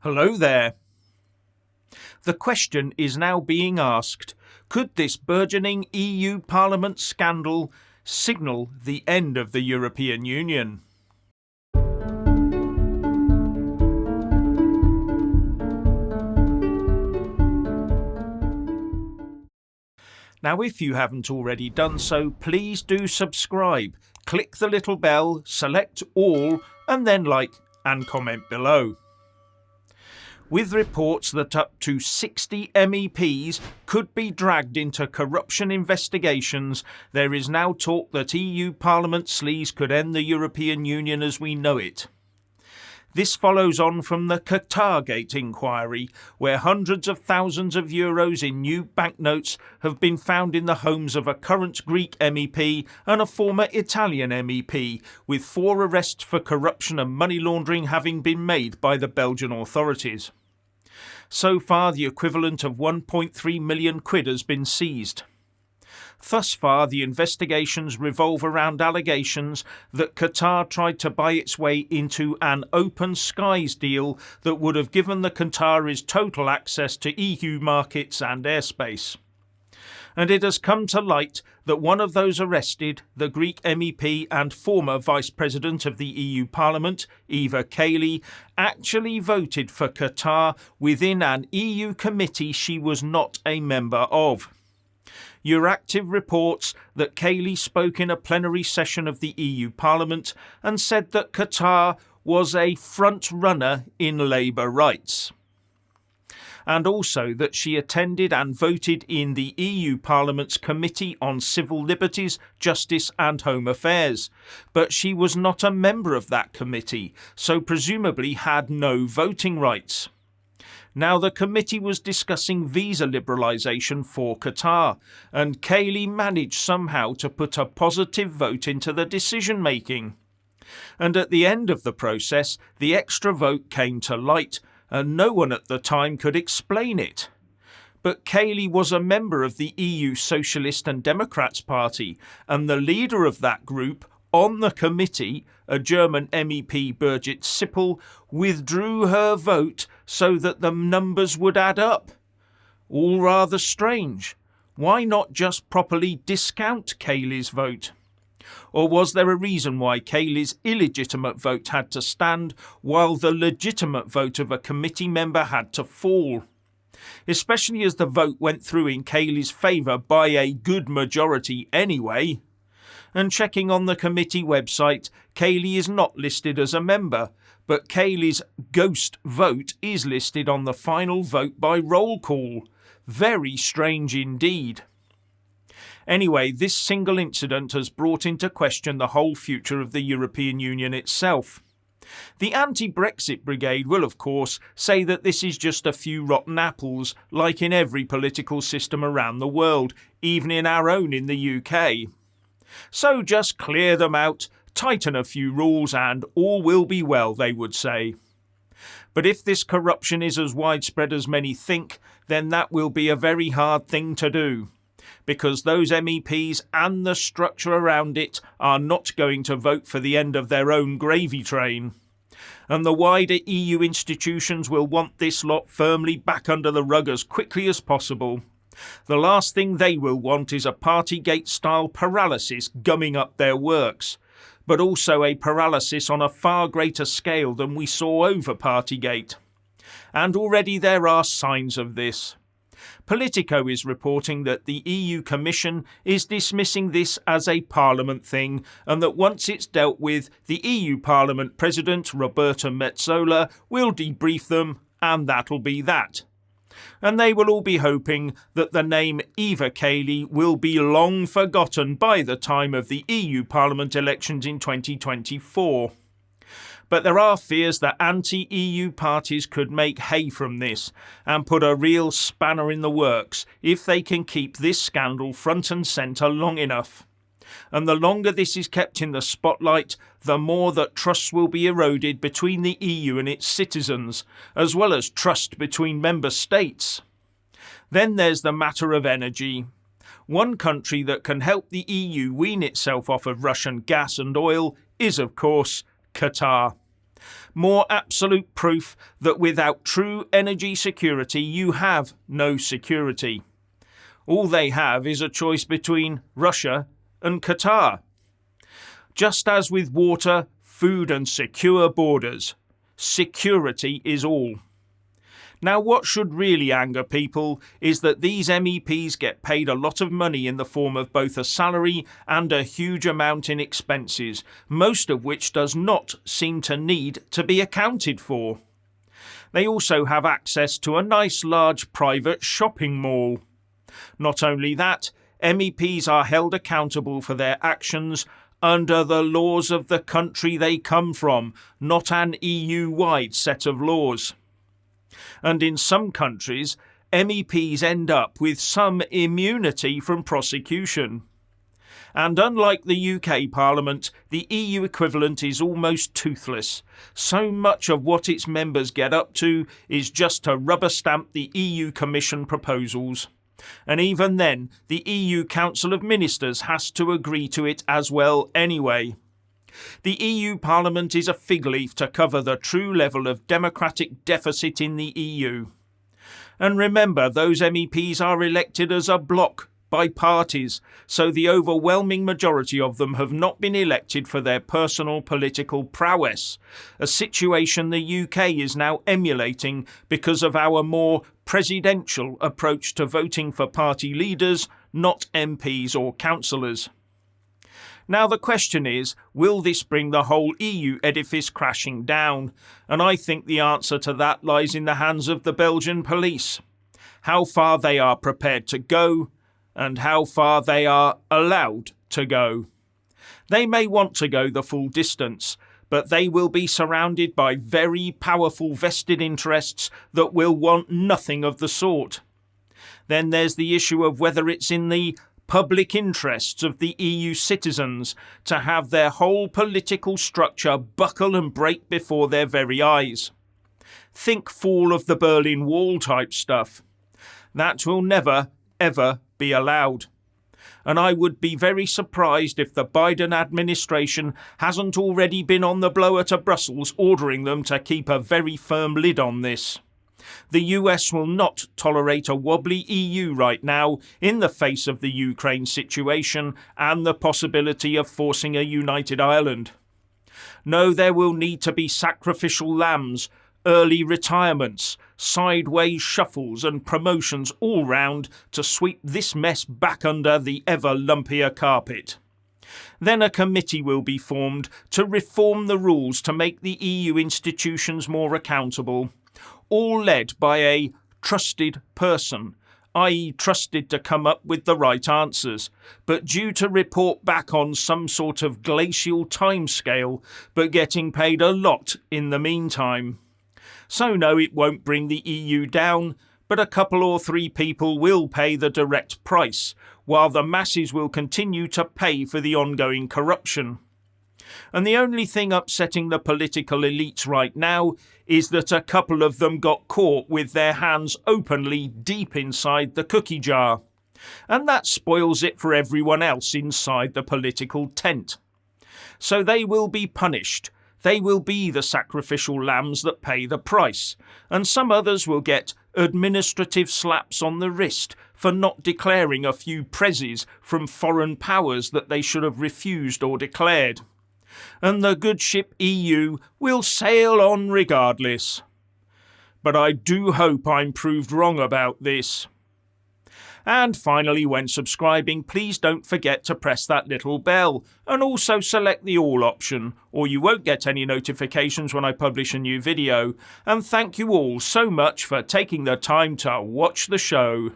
Hello there. The question is now being asked, could this burgeoning EU Parliament scandal signal the end of the European Union? Now, if you haven't already done so, please do subscribe. Click the little bell, select all, and then like and comment below. With reports that up to 60 MEPs could be dragged into corruption investigations, there is now talk that EU Parliament sleaze could end the European Union as we know it. This follows on from the Qatargate inquiry, where hundreds of thousands of euros in new banknotes have been found in the homes of a current Greek MEP and a former Italian MEP, with 4 arrests for corruption and money laundering having been made by the Belgian authorities. So far, the equivalent of 1.3 million quid has been seized. Thus far, the investigations revolve around allegations that Qatar tried to buy its way into an open skies deal that would have given the Qataris total access to EU markets and airspace. And it has come to light that one of those arrested, the Greek MEP and former Vice President of the EU Parliament, Eva Kaili, actually voted for Qatar within an EU committee she was not a member of. Euractiv reports that Kaili spoke in a plenary session of the EU Parliament and said that Qatar was a front-runner in labour rights, and also that she attended and voted in the EU Parliament's Committee on Civil Liberties, Justice and Home Affairs, but she was not a member of that committee, so presumably had no voting rights. Now, the committee was discussing visa liberalisation for Qatar, and Kaili managed somehow to put a positive vote into the decision-making. And at the end of the process, the extra vote came to light, and no one at the time could explain it. But Kaili was a member of the EU Socialist and Democrats Party, and the leader of that group on the committee, a German MEP, Birgit Sippel, withdrew her vote so that the numbers would add up. All rather strange. Why not just properly discount Kaili's vote? Or was there a reason why Kaili's illegitimate vote had to stand while the legitimate vote of a committee member had to fall? Especially as the vote went through in Kaili's favour by a good majority anyway. And checking on the committee website, Kaili is not listed as a member, but Kaili's ghost vote is listed on the final vote by roll call. Very strange indeed. Anyway, this single incident has brought into question the whole future of the European Union itself. The anti-Brexit brigade will, of course, say that this is just a few rotten apples, like in every political system around the world, even in our own in the UK. So just clear them out, tighten a few rules and all will be well, they would say. But if this corruption is as widespread as many think, then that will be a very hard thing to do, because those MEPs and the structure around it are not going to vote for the end of their own gravy train. And the wider EU institutions will want this lot firmly back under the rug as quickly as possible. The last thing they will want is a Partygate-style paralysis gumming up their works, but also a paralysis on a far greater scale than we saw over Partygate. And already there are signs of this. Politico is reporting that the EU Commission is dismissing this as a Parliament thing, and that once it's dealt with, the EU Parliament President, Roberta Metsola, will debrief them, and that'll be that. And they will all be hoping that the name Eva Kaili will be long forgotten by the time of the EU Parliament elections in 2024. But there are fears that anti-EU parties could make hay from this and put a real spanner in the works if they can keep this scandal front and centre long enough. And the longer this is kept in the spotlight, the more that trust will be eroded between the EU and its citizens, as well as trust between member states. Then there's the matter of energy. One country that can help the EU wean itself off of Russian gas and oil is, of course, Qatar. More absolute proof that without true energy security you have no security. All they have is a choice between Russia and Qatar. Just as with water, food and secure borders, security is all. Now what should really anger people is that these MEPs get paid a lot of money in the form of both a salary and a huge amount in expenses, most of which does not seem to need to be accounted for. They also have access to a nice large private shopping mall. Not only that, MEPs are held accountable for their actions under the laws of the country they come from, not an EU-wide set of laws. And in some countries, MEPs end up with some immunity from prosecution. And unlike the UK Parliament, the EU equivalent is almost toothless. So much of what its members get up to is just to rubber stamp the EU Commission proposals. And even then, the EU Council of Ministers has to agree to it as well anyway. The EU Parliament is a fig leaf to cover the true level of democratic deficit in the EU. And remember, those MEPs are elected as a bloc by parties, so the overwhelming majority of them have not been elected for their personal political prowess, a situation the UK is now emulating because of our more presidential approach to voting for party leaders, not MPs or councillors. Now the question is, will this bring the whole EU edifice crashing down? And I think the answer to that lies in the hands of the Belgian police. How far they are prepared to go, and how far they are allowed to go. They may want to go the full distance, but they will be surrounded by very powerful vested interests that will want nothing of the sort. Then there's the issue of whether it's in the public interests of the EU citizens to have their whole political structure buckle and break before their very eyes. Think fall of the Berlin Wall type stuff. That will never, ever be allowed. And I would be very surprised if the Biden administration hasn't already been on the blower to Brussels ordering them to keep a very firm lid on this. The US will not tolerate a wobbly EU right now in the face of the Ukraine situation and the possibility of forcing a united Ireland. No, there will need to be sacrificial lambs, early retirements, sideways shuffles and promotions all round to sweep this mess back under the ever lumpier carpet. Then a committee will be formed to reform the rules to make the EU institutions more accountable, all led by a trusted person, i.e. trusted to come up with the right answers, but due to report back on some sort of glacial timescale, but getting paid a lot in the meantime. So no, it won't bring the EU down, but a couple or three people will pay the direct price, while the masses will continue to pay for the ongoing corruption. And the only thing upsetting the political elites right now is that a couple of them got caught with their hands openly deep inside the cookie jar. And that spoils it for everyone else inside the political tent. So they will be punished. They will be the sacrificial lambs that pay the price. And some others will get administrative slaps on the wrist for not declaring a few prezzies from foreign powers that they should have refused or declared. And the good ship EU will sail on regardless. But I do hope I'm proved wrong about this. And finally, when subscribing, please don't forget to press that little bell and also select the all option, or you won't get any notifications when I publish a new video. And thank you all so much for taking the time to watch the show.